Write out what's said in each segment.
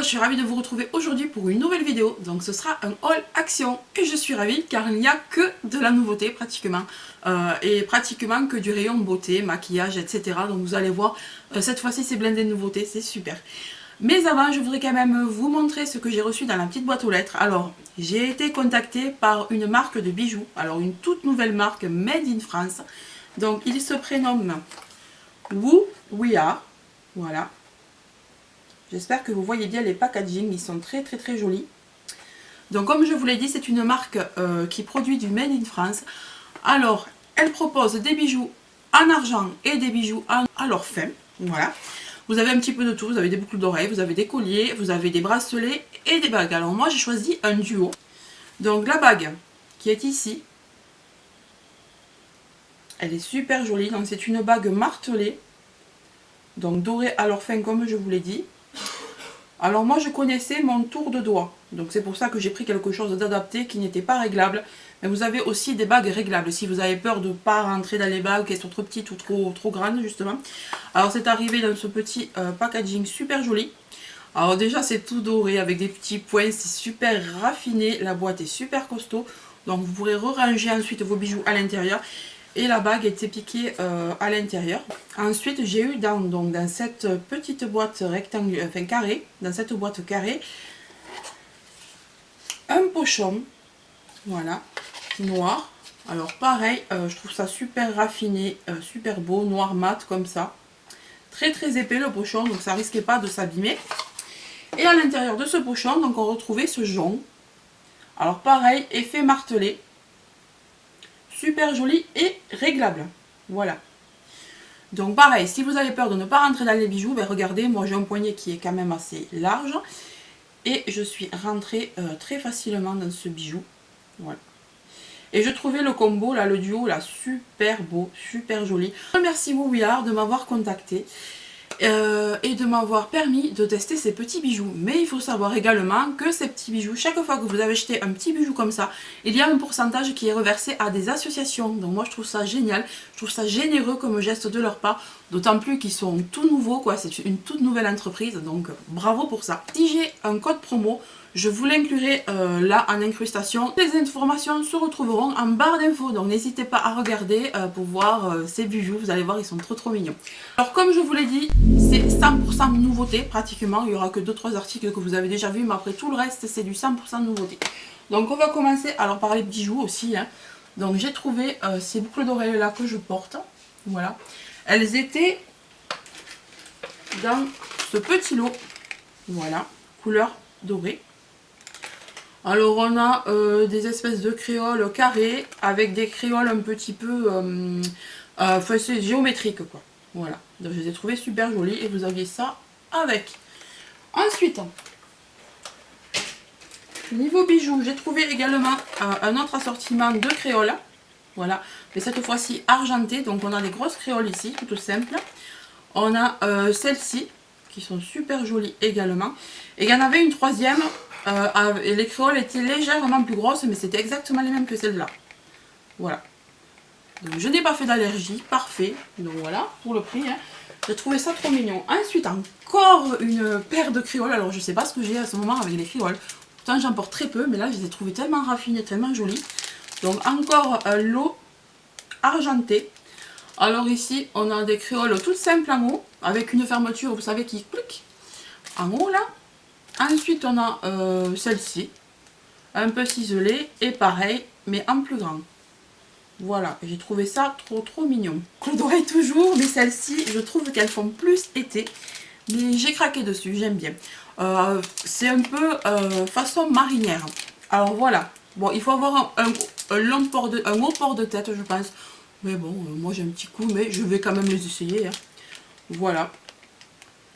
je suis ravie de vous retrouver aujourd'hui pour une nouvelle vidéo. Donc ce sera un haul action et je suis ravie car il n'y a que de la nouveauté pratiquement. Et pratiquement que du rayon beauté, maquillage, etc. Donc vous allez voir, cette fois-ci c'est blindé de nouveautés, c'est super. Mais avant, je voudrais quand même vous montrer ce que j'ai reçu dans la petite boîte aux lettres. Alors, j'ai été contactée par une marque de bijoux. Alors, une toute nouvelle marque Made in France. Donc, il se prénomme Who We Are. Voilà. J'espère que vous voyez bien les packaging. Ils sont très jolis. Donc, comme je vous l'ai dit, c'est une marque qui produit du Made in France. Alors, elle propose des bijoux en argent et des bijoux à leur fin. Voilà. Vous avez un petit peu de tout, vous avez des boucles d'oreilles, vous avez des colliers, vous avez des bracelets et des bagues. Alors moi j'ai choisi un duo. Donc la bague qui est ici, elle est super jolie. Donc c'est une bague martelée, donc dorée à leur fin comme je vous l'ai dit. Alors moi je connaissais mon tour de doigt, donc c'est pour ça que j'ai pris quelque chose d'adapté qui n'était pas réglable. Mais vous avez aussi des bagues réglables si vous avez peur de ne pas rentrer dans les bagues qui sont trop petites ou trop grandes justement. Alors c'est arrivé dans ce petit packaging super joli. Alors déjà c'est tout doré avec des petits points, c'est super raffiné, la boîte est super costaud. Donc vous pourrez ranger ensuite vos bijoux à l'intérieur. Et la bague était piquée à l'intérieur. Ensuite j'ai eu dans cette petite boîte rectangulaire, enfin carrée, dans cette boîte carrée, un pochon, voilà, noir. Alors pareil, je trouve ça super raffiné, super beau, noir mat comme ça. Très épais le pochon, donc ça risquait pas de s'abîmer. Et à l'intérieur de ce pochon, donc on retrouvait ce jonc. Alors pareil, effet martelé. Super joli et réglable. Voilà. Donc pareil, si vous avez peur de ne pas rentrer dans les bijoux, ben regardez, moi j'ai un poignet qui est quand même assez large. Et je suis rentrée très facilement dans ce bijou. Voilà. Et je trouvais le combo, là, le duo, là, super beau, super joli. Je remercie Who We Are de m'avoir contacté. Et de m'avoir permis de tester ces petits bijoux. Mais il faut savoir également que ces petits bijoux, chaque fois que vous avez acheté un petit bijou comme ça, il y a un pourcentage qui est reversé à des associations. Donc moi je trouve ça génial, je trouve ça généreux comme geste de leur part, d'autant plus qu'ils sont tout nouveaux, quoi. C'est une toute nouvelle entreprise, donc bravo pour ça. Si j'ai un code promo, je vous l'inclurai là en incrustation. Les informations se retrouveront en barre d'infos, donc n'hésitez pas à regarder pour voir ces bijoux, vous allez voir, ils sont trop mignons. Alors comme je vous l'ai dit, c'est 100% nouveauté pratiquement, il n'y aura que 2-3 articles que vous avez déjà vus, mais après tout le reste c'est du 100% nouveauté. Donc on va commencer alors par les bijoux aussi, hein. Donc j'ai trouvé ces boucles d'oreilles là que je porte, voilà. Elles étaient dans ce petit lot, voilà, couleur dorée. Alors on a des espèces de créoles carrées avec des créoles un petit peu enfin, c'est géométrique quoi. Voilà, donc je les ai trouvées super jolies et vous aviez ça avec. Ensuite, niveau bijoux, j'ai trouvé également un autre assortiment de créoles. Voilà, mais cette fois-ci argentées. Donc on a des grosses créoles ici, tout simple. On a celles-ci qui sont super jolies également. Et il y en avait une troisième. Et les créoles étaient légèrement plus grosses, mais c'était exactement les mêmes que celles-là. Voilà. Donc je n'ai pas fait d'allergie, parfait. Donc voilà, pour le prix, hein. J'ai trouvé ça trop mignon. Ensuite, encore une paire de créoles. Alors je sais pas ce que j'ai à ce moment avec les créoles. Pourtant j'en porte très peu, mais là je les ai trouvées tellement raffinées, tellement jolies. Donc encore l'eau argentée. Alors ici, on a des créoles toutes simples en haut, avec une fermeture, vous savez, qui clique en haut là. Ensuite, on a celle-ci, un peu ciselée, et pareil, mais en plus grand. Voilà, j'ai trouvé ça trop mignon. Clou d'oreille toujours, mais celles-ci, je trouve qu'elles font plus été. Mais j'ai craqué dessus, j'aime bien. C'est un peu façon marinière. Alors voilà, bon, il faut avoir un gros port de tête, je pense. Mais bon, moi j'ai un petit coup, mais je vais quand même les essayer, hein. Voilà.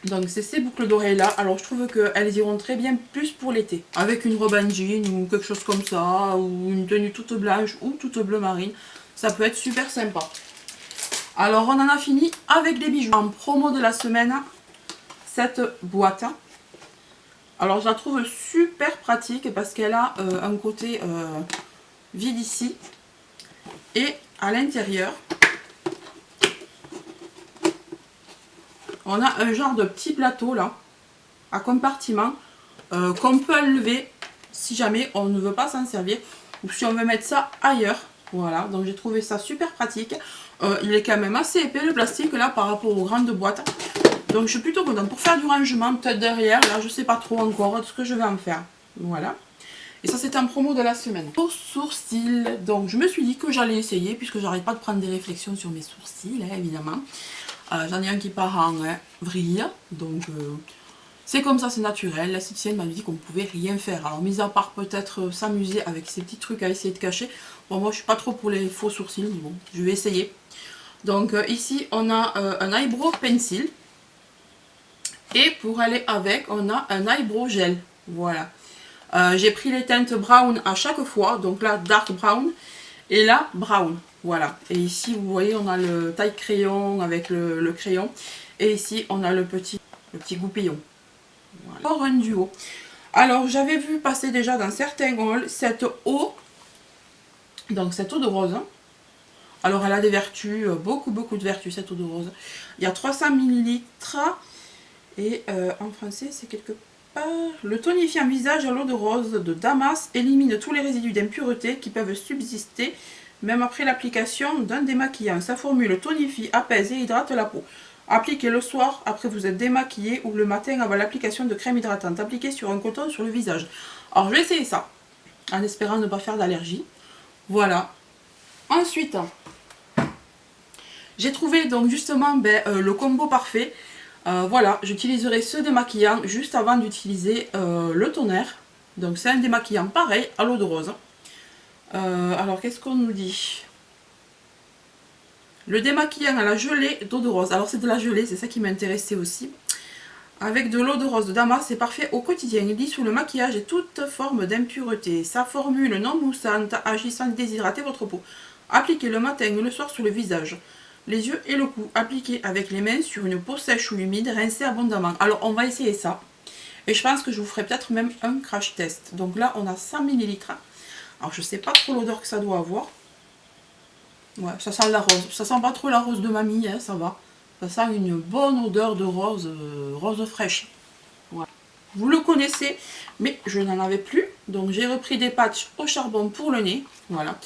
Donc c'est ces boucles d'oreilles là. Alors je trouve qu'elles iront très bien plus pour l'été. Avec une robe en jean ou quelque chose comme ça. Ou une tenue toute blanche ou toute bleu marine. Ça peut être super sympa. Alors on en a fini avec des bijoux. En promo de la semaine, cette boîte. Alors je la trouve super pratique parce qu'elle a un côté vide ici. Et à l'intérieur, on a un genre de petit plateau là, à compartiment, qu'on peut enlever si jamais on ne veut pas s'en servir ou si on veut mettre ça ailleurs. Voilà, donc j'ai trouvé ça super pratique. Il est quand même assez épais le plastique là par rapport aux grandes boîtes. Donc je suis plutôt contente. Pour faire du rangement, peut-être derrière, là je sais pas trop encore ce que je vais en faire. Voilà. Et ça c'était un promo de la semaine. Pour sourcils, donc je me suis dit que j'allais essayer puisque j'arrête pas de prendre des réflexions sur mes sourcils, hein, évidemment. J'en ai un qui part en vrille, donc c'est comme ça, c'est naturel. L'esthéticienne m'a dit qu'on ne pouvait rien faire. Alors mis à part peut-être s'amuser avec ces petits trucs à essayer de cacher. Bon moi je suis pas trop pour les faux sourcils, mais bon je vais essayer. Donc ici on a un eyebrow pencil. Et pour aller avec, on a un eyebrow gel. Voilà. J'ai pris les teintes brown à chaque fois. Donc là, dark brown. Et là, brown. Voilà. Et ici, vous voyez, on a le taille crayon avec le crayon. Et ici, on a le petit goupillon. Voilà. Encore un duo. Alors, j'avais vu passer déjà dans certains hauls cette eau. Donc, cette eau de rose. Alors, elle a des vertus, beaucoup de vertus, cette eau de rose. Il y a 300 ml. Et en français, c'est quelque part... Le tonifiant visage à l'eau de rose de Damas élimine tous les résidus d'impureté qui peuvent subsister même après l'application d'un démaquillant. Sa formule tonifie, apaise et hydrate la peau. Appliquez le soir après vous êtes démaquillé ou le matin avant l'application de crème hydratante. Appliquez sur un coton sur le visage. Alors je vais essayer ça en espérant ne pas faire d'allergie. Voilà. Ensuite, j'ai trouvé donc justement le combo parfait. Voilà, j'utiliserai ce démaquillant juste avant d'utiliser le tonnerre. Donc c'est un démaquillant pareil à l'eau de rose. Alors qu'est-ce qu'on nous dit? Le démaquillant à la gelée d'eau de rose. Alors c'est de la gelée, c'est ça qui m'intéressait aussi. Avec de l'eau de rose de Damas, c'est parfait au quotidien. Il dissout le maquillage et toute forme d'impureté. Sa formule non moussante agit sans déshydrater votre peau. Appliquez le matin et le soir sur le visage, les yeux et le cou. Appliquez avec les mains sur une peau sèche ou humide, rincez abondamment. Alors on va essayer ça. Et je pense que je vous ferai peut-être même un crash test. Donc là on a 100 ml. Alors je sais pas trop l'odeur que ça doit avoir. Ouais, ça sent la rose. Ça sent pas trop la rose de mamie, hein, ça va. Ça sent une bonne odeur de rose, rose fraîche. Voilà. Vous le connaissez, mais je n'en avais plus. Donc j'ai repris des patchs au charbon pour le nez. Voilà.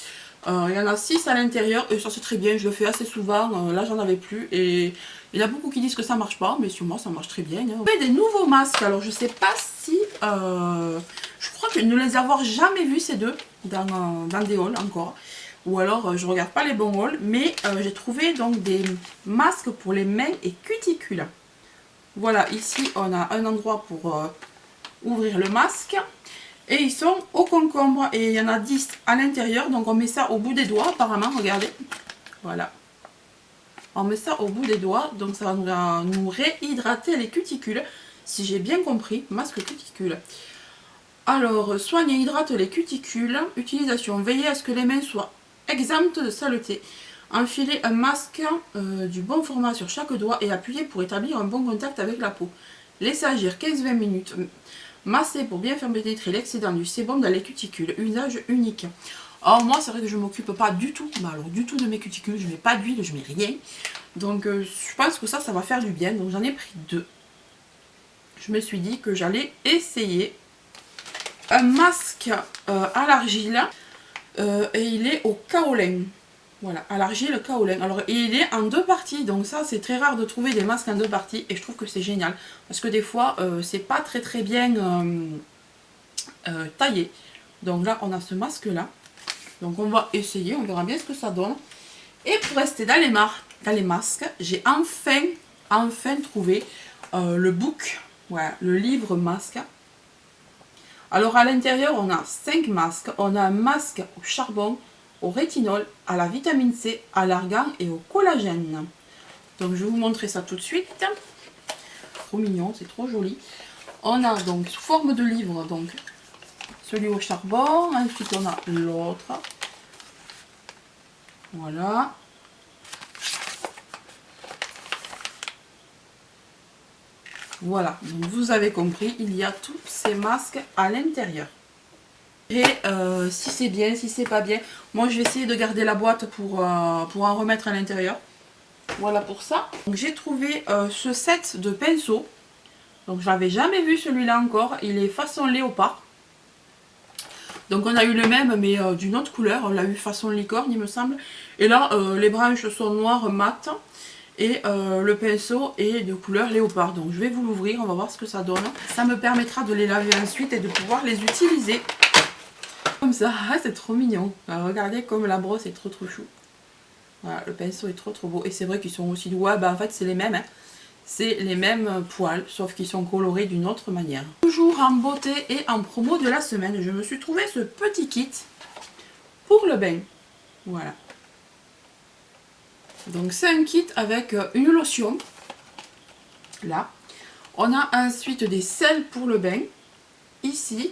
Il y en a 6 à l'intérieur et ça c'est très bien, je le fais assez souvent. Là j'en avais plus et il y a beaucoup qui disent que ça marche pas, mais sur moi ça marche très bien. Hein. Des nouveaux masques, alors je sais pas si... je crois que ne les avoir jamais vus ces deux dans des hauls encore. Ou alors je regarde pas les bons hauls, mais j'ai trouvé donc des masques pour les mains et cuticules. Voilà, ici on a un endroit pour ouvrir le masque. Et ils sont au concombre et il y en a 10 à l'intérieur. Donc on met ça au bout des doigts apparemment, regardez. Voilà. On met ça au bout des doigts. Donc ça va nous réhydrater les cuticules. Si j'ai bien compris, masque cuticule. Alors, soigne et hydrate les cuticules. Utilisation, veillez à ce que les mains soient exemptes de saleté. Enfilez un masque du bon format sur chaque doigt et appuyez pour établir un bon contact avec la peau. Laissez agir 15-20 minutes. Masser pour bien faire pénétrer l'excédent du sébum dans les cuticules. Usage unique. Alors moi c'est vrai que je ne m'occupe pas du tout, mais alors du tout de mes cuticules. Je ne mets pas d'huile, je ne mets rien. Donc je pense que ça va faire du bien. Donc j'en ai pris 2. Je me suis dit que j'allais essayer un masque à l'argile. Et il est au kaolin. Voilà, à l'argile kaolin. Alors il est en 2 parties, donc ça c'est très rare de trouver des masques en 2 parties et je trouve que c'est génial. Parce que des fois c'est pas très bien taillé. Donc là on a ce masque là. Donc on va essayer, on verra bien ce que ça donne. Et pour rester dans les masques, j'ai enfin trouvé le book, voilà, le livre masque. Alors à l'intérieur on a 5 masques. On a un masque au charbon, au rétinol, à la vitamine C, à l'argan et au collagène. Donc je vais vous montrer ça tout de suite. Trop mignon, c'est trop joli. On a donc sous forme de livre donc celui au charbon, ensuite on a l'autre. Voilà. Voilà, donc vous avez compris, il y a tous ces masques à l'intérieur. Et si c'est bien, si c'est pas bien, moi je vais essayer de garder la boîte pour en remettre à l'intérieur. Voilà pour ça. J'ai trouvé ce set de pinceaux. Donc je n'avais jamais vu celui-là encore. Il est façon léopard. Donc on a eu le même mais d'une autre couleur. On l'a eu façon licorne il me semble. Et là les branches sont noires mat. Et le pinceau est de couleur léopard. Donc je vais vous l'ouvrir, on va voir ce que ça donne. Ça me permettra de les laver ensuite et de pouvoir les utiliser. Comme ça, c'est trop mignon. Alors, regardez comme la brosse est trop chou. Voilà, le pinceau est trop beau. Et c'est vrai qu'ils sont aussi doux. Ouais, bah en fait c'est les mêmes. Hein. C'est les mêmes poils, sauf qu'ils sont colorés d'une autre manière. Toujours en beauté et en promo de la semaine, je me suis trouvé ce petit kit pour le bain. Voilà. Donc c'est un kit avec une lotion. Là. On a ensuite des sels pour le bain. Ici.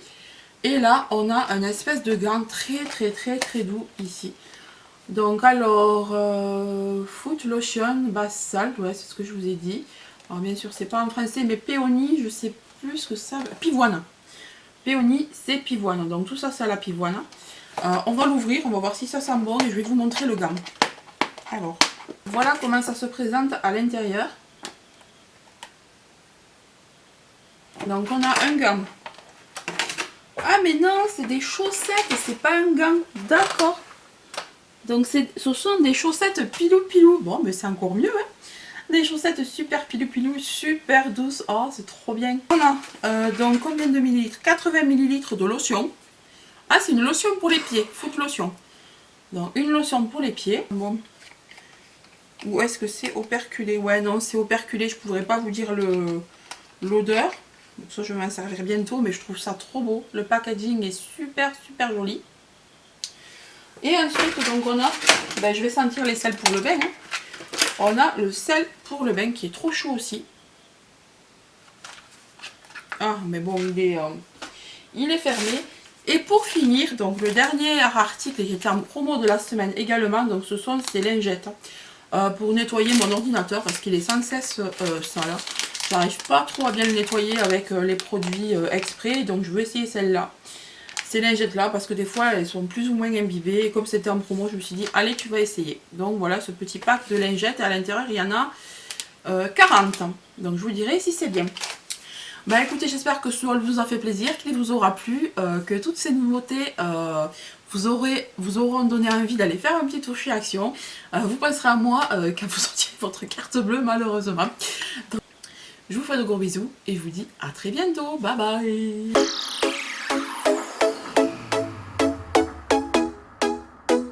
Et là, on a un espèce de gant très doux ici. Donc alors, foot lotion, base salt, ouais, c'est ce que je vous ai dit. Alors bien sûr, c'est pas en français, mais péonie, je sais plus ce que ça... Pivoine. Péonie, c'est pivoine. Donc tout ça, c'est à la pivoine. On va l'ouvrir, on va voir si ça sent bon et je vais vous montrer le gant. Alors, voilà comment ça se présente à l'intérieur. Donc on a un gant. Ah mais non, c'est des chaussettes, c'est pas un gant. D'accord. Donc ce sont des chaussettes pilou-pilou. Bon, mais c'est encore mieux, hein. Des chaussettes super pilou-pilou, super douces. Oh, c'est trop bien. On a donc combien de millilitres? 80 millilitres de lotion. Ah, c'est une lotion pour les pieds, foot lotion. Donc une lotion pour les pieds. Bon. Ou est-ce que c'est operculé? Ouais, non, c'est operculé. Je ne pourrais pas vous dire l'odeur. Donc ça, je vais m'en servir bientôt, mais je trouve ça trop beau. Le packaging est super joli. Et ensuite, donc on a, ben, je vais sentir les sels pour le bain. Hein. On a le sel pour le bain qui est trop chaud aussi. Ah, mais bon, il est fermé. Et pour finir, donc le dernier article qui était en promo de la semaine également, donc ce sont ces lingettes pour nettoyer mon ordinateur parce qu'il est sans cesse sale. J'arrive pas trop à bien le nettoyer avec les produits exprès, donc je vais essayer celle-là. Ces lingettes là parce que des fois elles sont plus ou moins imbibées et comme c'était en promo je me suis dit allez tu vas essayer. Donc voilà ce petit pack de lingettes et à l'intérieur il y en a 40. Donc je vous dirai si c'est bien. Bah écoutez, j'espère que ce haul vous a fait plaisir, qu'il vous aura plu, que toutes ces nouveautés vous auront donné envie d'aller faire un petit tour chez Action. Vous penserez à moi quand vous sortirez votre carte bleue malheureusement. Donc, je vous fais de gros bisous et je vous dis à très bientôt. Bye bye.